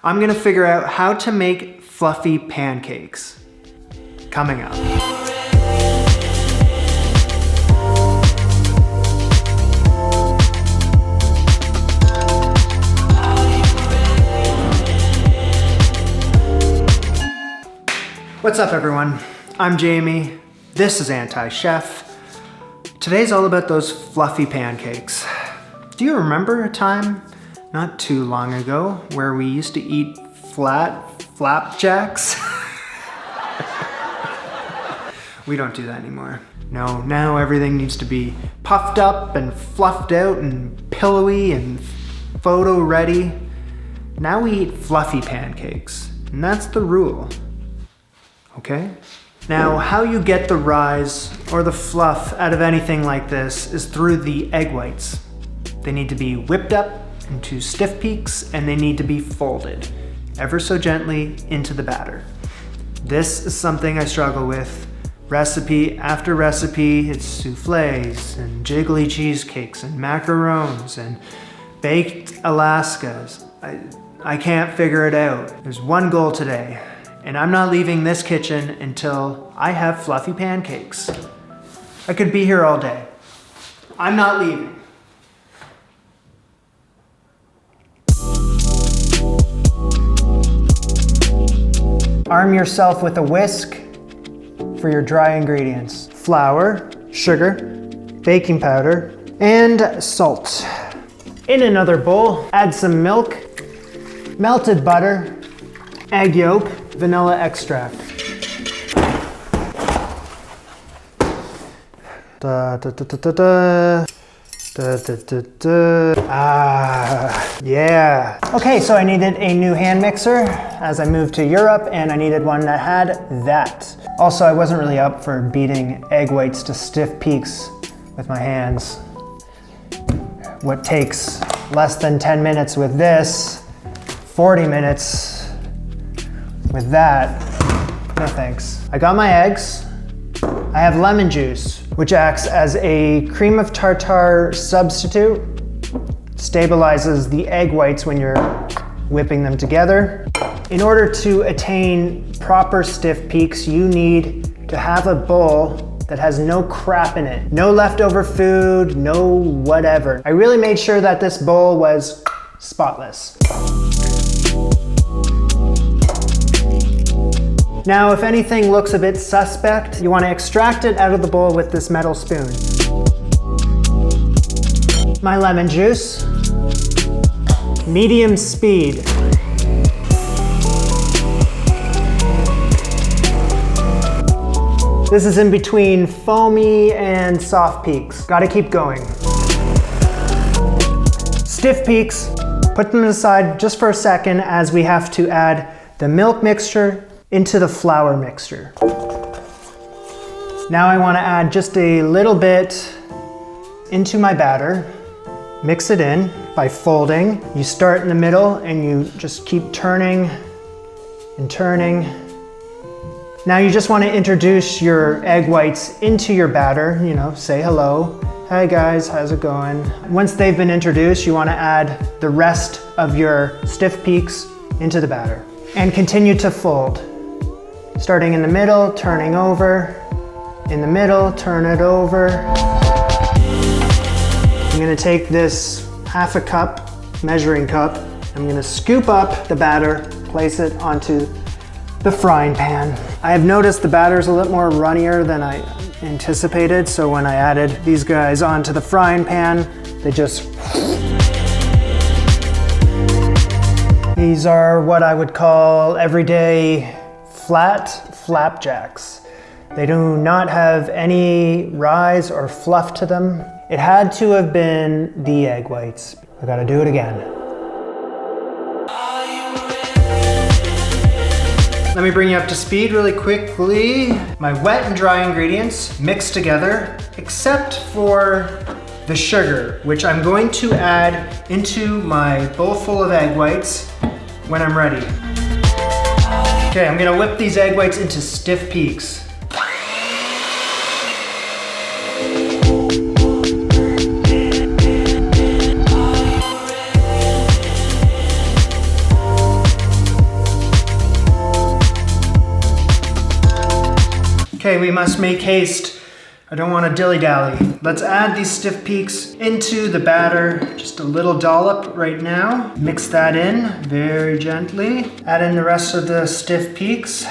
I'm gonna figure out how to make fluffy pancakes. Coming up. What's up everyone? I'm Jamie. This is Anti-Chef. Today's all about those fluffy pancakes. Do you remember a time not too long ago where we used to eat flat flapjacks? We don't do that anymore. No, now everything needs to be puffed up and fluffed out and pillowy and photo ready. Now we eat fluffy pancakes, and that's the rule. Okay? Now, how you get the rise or the fluff out of anything like this is through the egg whites. They need to be whipped up into stiff peaks and they need to be folded ever so gently into the batter. This is something I struggle with. Recipe after recipe, it's souffles and jiggly cheesecakes and macarons and baked Alaskas. I can't figure it out. There's one goal today. And I'm not leaving this kitchen until I have fluffy pancakes. I could be here all day. I'm not leaving. Arm yourself with a whisk for your dry ingredients. Flour, sugar, baking powder, and salt. In another bowl, add some milk, melted butter, egg yolk, vanilla extract. Yeah. Okay, so I needed a new hand mixer as I moved to Europe, and I needed one that had that. Also, I wasn't really up for beating egg whites to stiff peaks with my hands. What takes less than 10 minutes with this, 40 minutes with that, no thanks. I got my eggs. I have lemon juice, which acts as a cream of tartar substitute. Stabilizes the egg whites when you're whipping them together. In order to attain proper stiff peaks, you need to have a bowl that has no crap in it. No leftover food, no whatever. I really made sure that this bowl was spotless. Now, if anything looks a bit suspect, you want to extract it out of the bowl with this metal spoon. My lemon juice, medium speed. This is in between foamy and soft peaks. Gotta keep going. Stiff peaks, put them aside just for a second as we have to add the milk mixture into the flour mixture. Now I want to add just a little bit into my batter. Mix it in by folding. You start in the middle and you just keep turning and turning. Now you just want to introduce your egg whites into your batter, say hello. Hi guys, how's it going? Once they've been introduced, you want to add the rest of your stiff peaks into the batter and continue to fold. Starting in the middle, turning over. In the middle, turn it over. I'm gonna take this half a cup, measuring cup. I'm gonna scoop up the batter, place it onto the frying pan. I have noticed the batter's a little more runnier than I anticipated, so when I added these guys onto the frying pan, they just... These are what I would call everyday flat flapjacks. They do not have any rise or fluff to them. It had to have been the egg whites. I gotta do it again. Let me bring you up to speed really quickly. My wet and dry ingredients mixed together, except for the sugar, which I'm going to add into my bowl full of egg whites when I'm ready. Okay, I'm gonna whip these egg whites into stiff peaks. Okay, we must make haste. I don't want to dilly-dally. Let's add these stiff peaks into the batter. Just a little dollop right now. Mix that in very gently. Add in the rest of the stiff peaks.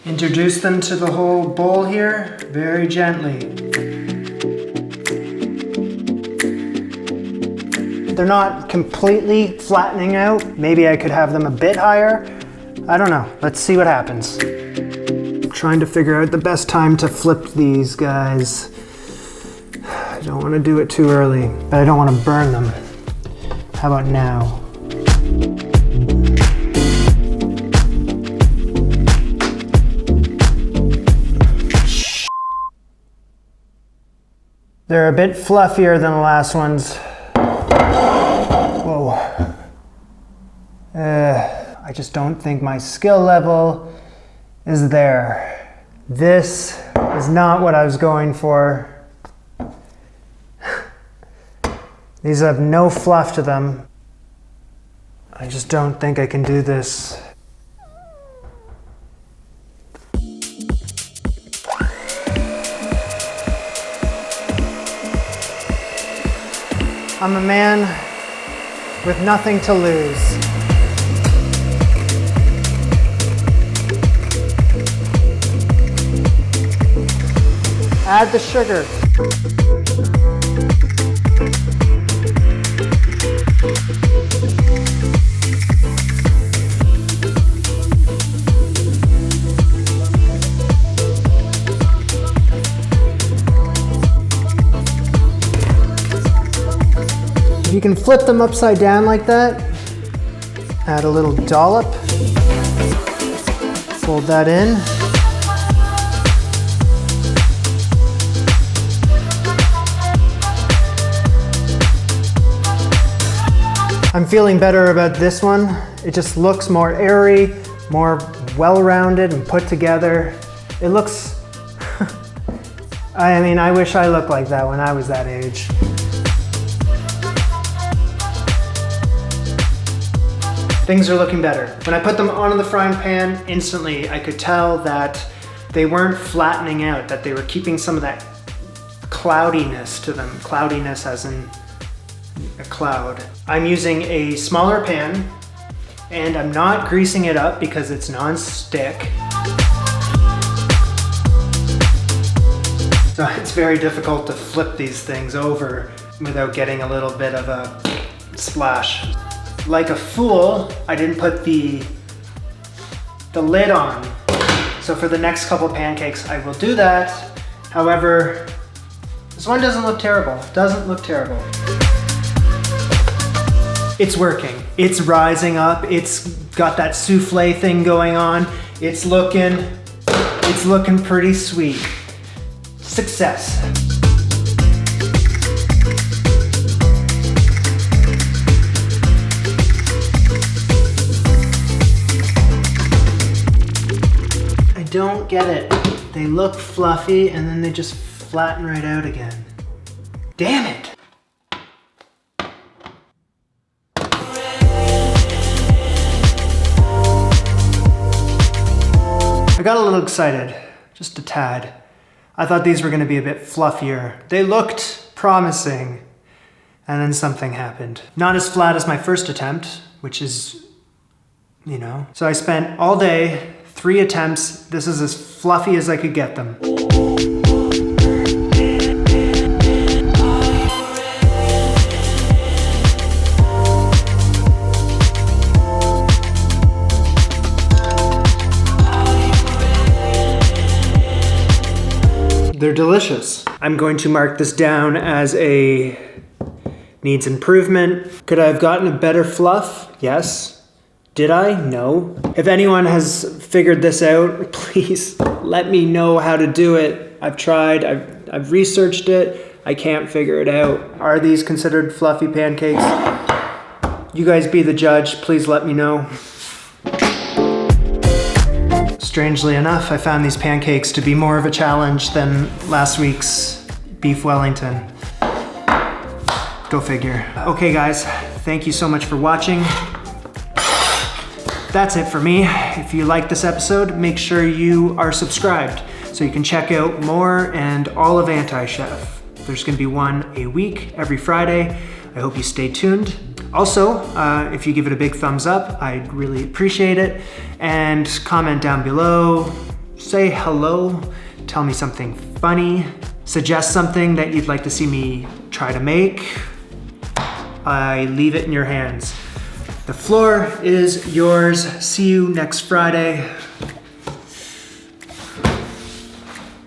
Introduce them to the whole bowl here very gently. They're not completely flattening out. Maybe I could have them a bit higher. I don't know. Let's see what happens. Trying to figure out the best time to flip these guys. I don't want to do it too early, but I don't want to burn them. How about now? They're a bit fluffier than the last ones. Whoa. I just don't think my skill level is there. This is not what I was going for. These have no fluff to them. I just don't think I can do this. I'm a man with nothing to lose. Add the sugar. If you can flip them upside down like that, add a little dollop, fold that in. I'm feeling better about this one. It just looks more airy, more well-rounded and put together. It looks, I mean, I wish I looked like that when I was that age. Things are looking better. When I put them onto the frying pan, instantly I could tell that they weren't flattening out, that they were keeping some of that cloudiness to them. Cloudiness as in a cloud. I'm using a smaller pan and I'm not greasing it up because it's non-stick. So it's very difficult to flip these things over without getting a little bit of a splash. Like a fool, I didn't put the lid on. So for the next couple of pancakes, I will do that. However, this one doesn't look terrible. Doesn't look terrible. It's working. It's rising up. It's got that souffle thing going on. It's looking pretty sweet. Success. I don't get it. They look fluffy and then they just flatten right out again. Damn it. I got a little excited, just a tad. I thought these were going to be a bit fluffier. They looked promising, and then something happened. Not as flat as my first attempt, which is, you know. So I spent all day, 3 attempts. This is as fluffy as I could get them. They're delicious. I'm going to mark this down as a needs improvement. Could I have gotten a better fluff? Yes. Did I? No. If anyone has figured this out, please let me know how to do it. I've tried, I've researched it. I can't figure it out. Are these considered fluffy pancakes? You guys be the judge. Please let me know. Strangely enough, I found these pancakes to be more of a challenge than last week's beef Wellington. Go figure. Okay guys, thank you so much for watching. That's it for me. If you like this episode, make sure you are subscribed. so you can check out more and all of Anti-Chef. There's gonna be one a week every Friday. I hope you stay tuned. Also, if you give it a big thumbs up, I'd really appreciate it. And comment down below, say hello, tell me something funny, suggest something that you'd like to see me try to make. I leave it in your hands. The floor is yours. See you next Friday.